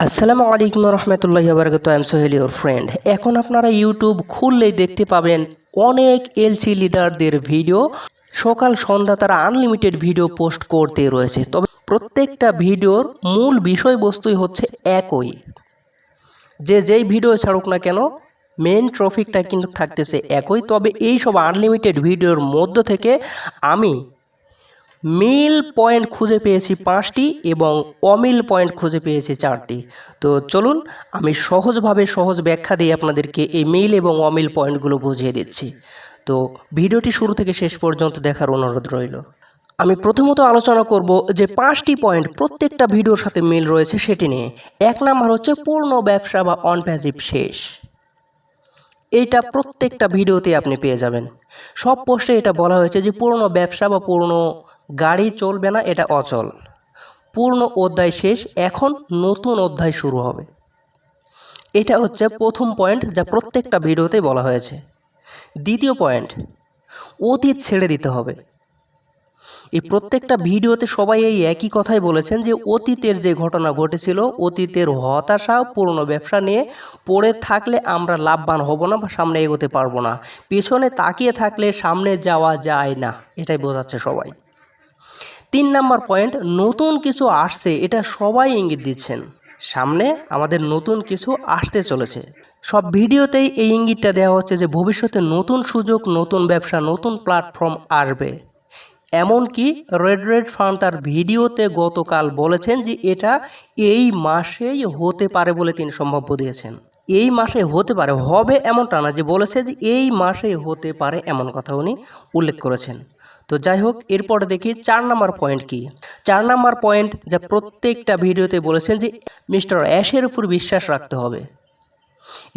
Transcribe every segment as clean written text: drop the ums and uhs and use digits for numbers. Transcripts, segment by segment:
আসসালামু আলাইকুম রহমতুল্লাহি ওয়া বারাকাতুহু। I am Sohel your friend. এখন আপনারা ইউটিউব খুললেই দেখতে পাবেন অনেক এলসি লিডারদের ভিডিও। সকাল সন্ধ্যা তারা আনলিমিটেড ভিডিও পোস্ট করতে রয়েছে, তবে প্রত্যেকটা ভিডিওর মূল বিষয়বস্তুই হচ্ছে একই। যেই ভিডিও ছাড়ুক না কেন মেন টপিকটা কিন্তু থাকতেছে একই। তবে এই সব আনলিমিটেড ভিডিওর মধ্য থেকে আমি মিল পয়েন্ট খুঁজে পেয়েছি 5টি এবং অমিল পয়েন্ট খুঁজে পেয়েছি 4টি। তো চলুন আমি সহজ ব্যাখ্যা দিয়ে আপনাদেরকে এই মিল এবং অমিল পয়েন্টগুলো বুঝিয়ে দিচ্ছি। তো ভিডিওটি শুরু থেকে শেষ পর্যন্ত দেখার অনুরোধ রইল। আমি প্রথমত আলোচনা করব যে 5টি পয়েন্ট প্রত্যেকটা ভিডিওর সাথে মিল রয়েছে সেটি নিয়ে। 1 নাম্বার হচ্ছে পূর্ণ ব্যবসা বা অন প্যাসিভ শেষ। এইটা প্রত্যেকটা ভিডিওতে আপনি পেয়ে যাবেন। সব পোস্টে এটা বলা হয়েছে যে পূর্ণ ব্যবসা বা পূর্ণ গাড়ি চলবে না, এটা অচল। পূর্ণ অধ্যায় শেষ, এখন নতুন অধ্যায় শুরু হবে। এটা হচ্ছে প্রথম পয়েন্ট যা প্রত্যেকটা ভিডিওতে বলা হয়েছে। দ্বিতীয় পয়েন্ট, অতীত ছেড়ে দিতে হবে। এই প্রত্যেকটা ভিডিওতে সবাই এই একই কথাই বলেছেন যে অতীতের যে ঘটনা ঘটেছিল, অতীতের হতাশা পূর্ণ ব্যবসা নিয়ে পড়ে থাকলে আমরা লাভবান হব না বা সামনে এগোতে পারবো না। পেছনে তাকিয়ে থাকলে সামনে যাওয়া যায় না, এটাই বোঝাচ্ছে সবাই। 3 নাম্বার পয়েন্ট, নতুন কিছু আসছে, এটা সবাই ইঙ্গিত দিচ্ছেন। সামনে আমাদের নতুন কিছু আসতে চলেছে। সব ভিডিওতেই এই ইঙ্গিতটা দেওয়া হচ্ছে যে ভবিষ্যতে নতুন সুযোগ, নতুন ব্যবসা, নতুন প্ল্যাটফর্ম আসবে। এমনকি রেড ফান তার ভিডিওতে গতকাল বলেছেন যে এটা এই মাসেই হতে পারে বলে তিনি সম্ভাব্য দিয়েছেন। এই মাসে হতে পারে, হবে এমনটা না, যে বলেছে যে এই মাসেই হতে পারে এমন কথা উনি উল্লেখ করেছেন। তো যাই হোক, এরপরে দেখি 4 নাম্বার পয়েন্ট কি। 4 নাম্বার পয়েন্ট যা প্রত্যেকটা ভিডিওতে বলেছেন যে মিস্টার অ্যাশের উপর বিশ্বাস রাখতে হবে।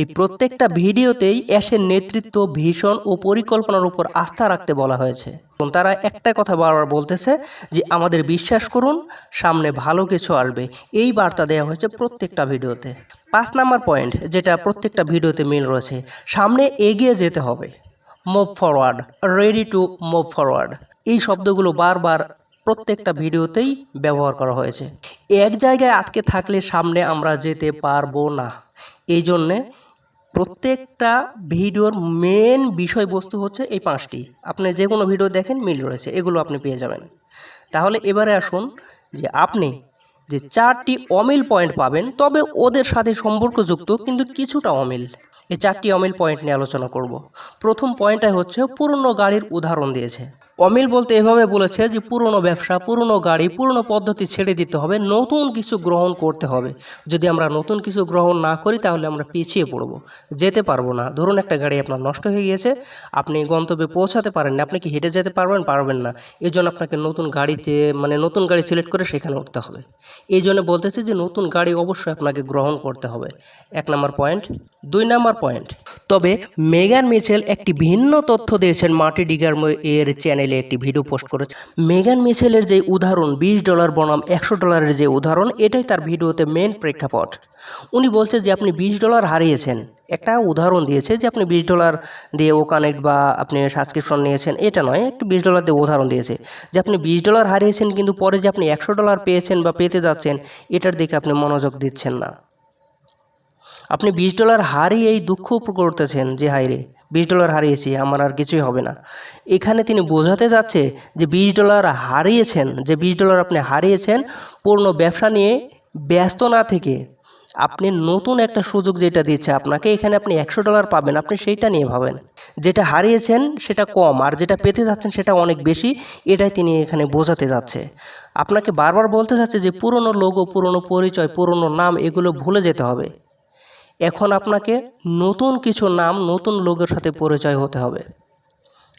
এই প্রত্যেকটা ভিডিওতেই অ্যাশের নেতৃত্ব, ভিশন ও পরিকল্পনার উপর আস্থা রাখতে বলা হয়েছে। এবং তারা একটা কথা বারবার বলতেছে যে আমাদের বিশ্বাস করুন, সামনে ভালো কিছু আসবে। এই বার্তা দেওয়া হয়েছে প্রত্যেকটা ভিডিওতে। 5 নাম্বার পয়েন্ট যেটা প্রত্যেকটা ভিডিওতে মিল রয়েছে, সামনে এগিয়ে যেতে হবে। Move forward, ready to move forward, এই শব্দগুলো বারবার প্রত্যেকটা ভিডিওতেই ব্যবহার করা হয়েছে। এক জায়গায় আটকে থাকলে সামনে আমরা যেতে পারবো না। এই জন্যে প্রত্যেকটা ভিডিওর মেন বিষয়বস্তু হচ্ছে এই 5টি। আপনি যে কোনো ভিডিও দেখেন মিল রয়েছে, এগুলো আপনি পেয়ে যাবেন। তাহলে এবারে আসুন যে আপনি যে 4টি অমিল পয়েন্ট পাবেন, তবে ওদের সাথে সম্পর্কযুক্ত কিন্তু কিছুটা অমিল। এই 4টি অমিল পয়েন্ট নিয়ে আলোচনা করব। প্রথম পয়েন্টটাই হচ্ছে পুরনো গাড়ির উদাহরণ দিয়েছে। অমিল বলতে এভাবে বলেছে যে পুরনো ব্যবসা, পুরনো গাড়ি, পুরনো পদ্ধতি ছেড়ে দিতে হবে, নতুন কিছু গ্রহণ করতে হবে। যদি আমরা নতুন কিছু গ্রহণ না করি তাহলে আমরা পিছিয়ে পড়ব, যেতে পারবো না। ধরুন একটা গাড়ি আপনার নষ্ট হয়ে গিয়েছে, আপনি গন্তব্যে পৌঁছাতে পারেন না, আপনি কি হেঁটে যেতে পারবেন না। এই জন্য আপনাকে নতুন গাড়ি সিলেক্ট করে সেখানে উঠতে হবে। এই জন্য বলতেছি যে নতুন গাড়ি অবশ্যই আপনাকে গ্রহণ করতে হবে। 1 নাম্বার পয়েন্ট। 2 নাম্বার পয়েন্ট, তবে মেগান মিচেল একটি ভিন্ন তথ্য দিয়েছেন। মার্টি ডিগার এর চ্যানেলে একটি ভিডিও পোস্ট করেছে। মেগান মিচেলের যে উদাহরণ $20 বনাম $100 যে উদাহরণ, এটাই তার ভিডিওতে মেন প্রেক্ষাপট। উনি বলছে যে আপনি $20 হারিয়েছেন, একটা উদাহরণ দিয়েছে যে আপনি $20 দিয়ে ও কানেক্ট বা আপনি সাবস্ক্রিপশন নিয়েছেন, এটা নয়, একটু $20 দিয়ে উদাহরণ দিয়েছে যে আপনি $20 হারিয়েছেন, কিন্তু পরে যে আপনি $100 পেয়েছেন বা পেতে যাচ্ছেন, এটার দিকে আপনি মনোযোগ দিচ্ছেন না। আপনি $20 হারিয়েই দুঃখ করতেছেন যে হায়রে $20 হারিয়েছি, আমার আর কিছুই হবে না। এখানে তিনি বোঝাতে যাচ্ছে যে $20 হারিয়েছেন, যে $20 আপনি হারিয়েছেন, পূর্ণ ব্যবসা নিয়ে ব্যস্ত না থেকে আপনি নতুন একটা সুযোগ যেটা দিচ্ছে আপনাকে, এখানে আপনি $100 পাবেন, আপনি সেইটা নিয়ে ভাবেন। যেটা হারিয়েছেন সেটা কম, আর যেটা পেতে যাচ্ছেন সেটা অনেক বেশি, এটাই তিনি এখানে বোঝাতে যাচ্ছে। আপনাকে বারবার বলতে যাচ্ছে যে পুরনো লোগো, পুরনো পরিচয়, পুরনো নাম, এগুলো ভুলে যেতে হবে। এখন আপনাকে নতুন কিছু নাম, নতুন লোকের সাথে পরিচয় হতে হবে।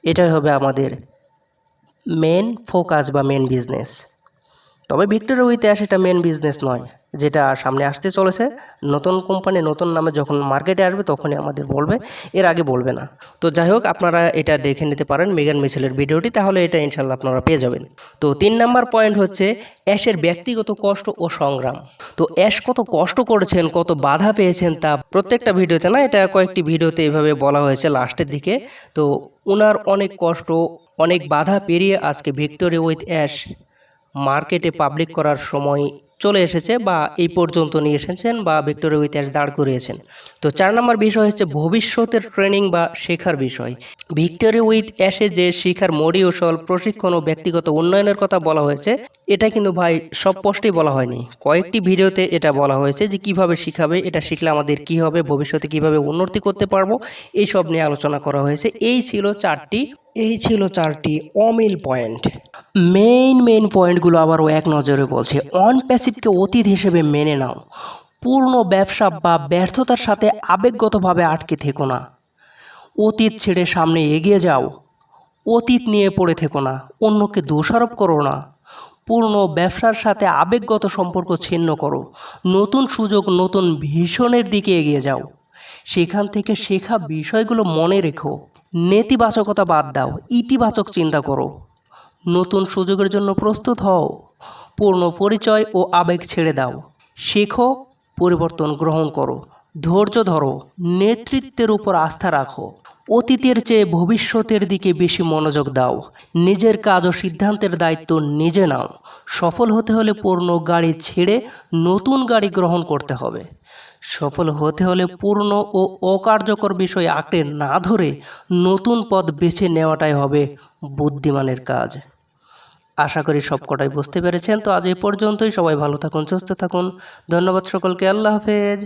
এটাই হবে আমাদের মেন ফোকাস বা মেন বিজনেস। তবে ভিক্টোরি উইথ অ্যাশ এটা মেন বিজনেস নয়, যেটা সামনে আসতে চলেছে। নতুন কোম্পানি নতুন নামে যখন মার্কেটে আসবে তখনই আমাদের বলবে, এর আগে বলবে না। তো যাই হোক, আপনারা এটা দেখে নিতে পারেন মেগান মিচেলের ভিডিওটি, তাহলে এটা ইনশাল্লাহ আপনারা পেয়ে যাবেন। তো 3 নাম্বার পয়েন্ট হচ্ছে অ্যাশের ব্যক্তিগত কষ্ট ও সংগ্রাম। তো অ্যাশ কত কষ্ট করেছেন, কত বাধা পেয়েছেন, তা প্রত্যেকটা ভিডিওতে না, এটা কয়েকটি ভিডিওতে এভাবে বলা হয়েছে লাস্টের দিকে। তো ওনার অনেক কষ্ট, অনেক বাধা পেরিয়ে আজকে ভিক্টোরি উইথ অ্যাশ মার্কেটে পাবলিক করার সময় চলে এসেছে বা এই পর্যন্ত নিয়ে এসেছেন বা ভিক্টোরিয়া ইতিহাস দাঁড় করিয়েছেন। তো 4 নম্বর বিষয় হচ্ছে ভবিষ্যতের ট্রেনিং বা শেখার বিষয়। ভিক্টোরিয়া উইথ অ্যাশে যে শিখার মডিউল প্রশিক্ষণ ও ব্যক্তিগত উন্নয়নের কথা বলা হয়েছে, এটা কিন্তু ভাই সব পোস্টেই বলা হয়নি, কয়েকটি ভিডিওতে এটা বলা হয়েছে যে কিভাবে শিখাবে, এটা শিখলে আমাদের কি হবে, ভবিষ্যতে কিভাবে উন্নতি করতে পারবো, এই সব নিয়ে আলোচনা করা হয়েছে। এই ছিল চারটি অমিল পয়েন্ট। মেইন পয়েন্টগুলো আবারও এক নজরে বলছে। অন প্যাসিভকে অতীত হিসেবে মেনে নাও। পূর্ণ ব্যবসা বা ব্যর্থতার সাথে আবেগগতভাবে আটকে থেকো না। অতীত ছেড়ে সামনে এগিয়ে যাও। অতীত নিয়ে পড়ে থেকো না, অন্যকে দোষারোপ করো না। পূর্ণ ব্যবসার সাথে আবেগগত সম্পর্ক ছিন্ন করো। নতুন সুযোগ, নতুন ভিশনের দিকে এগিয়ে যাও। সেখান থেকে শেখা বিষয়গুলো মনে রেখো। নেতিবাচকতা বাদ দাও, ইতিবাচক চিন্তা করো। নতুন সুযোগের জন্য প্রস্তুত হও। পূর্ণ পরিচয় ও আবেগ ছেড়ে দাও। শেখো, পরিবর্তন গ্রহণ করো। ধৈর্য ধরো, নেতৃত্বের উপর আস্থা রাখো। অতীতের চেয়ে ভবিষ্যতের দিকে বেশি মনোযোগ দাও। নিজের কাজ ও সিদ্ধান্তের দায়িত্ব নিজে নাও। সফল হতে হলে পুরনো গাড়ি ছেড়ে নতুন গাড়ি গ্রহণ করতে হবে। সফল হতে হলে পুরনো ও অকার্যকর বিষয় আঁকড়ে না ধরে নতুন পথ বেছে নেওয়াটাই হবে বুদ্ধিমানের কাজ। আশা করি সবকটাই বুঝতে পেরেছেন। তো আজ এই পর্যন্তই। সবাই ভালো থাকুন, সুস্থ থাকুন। ধন্যবাদ সকলকে। আল্লাহ হাফেজ।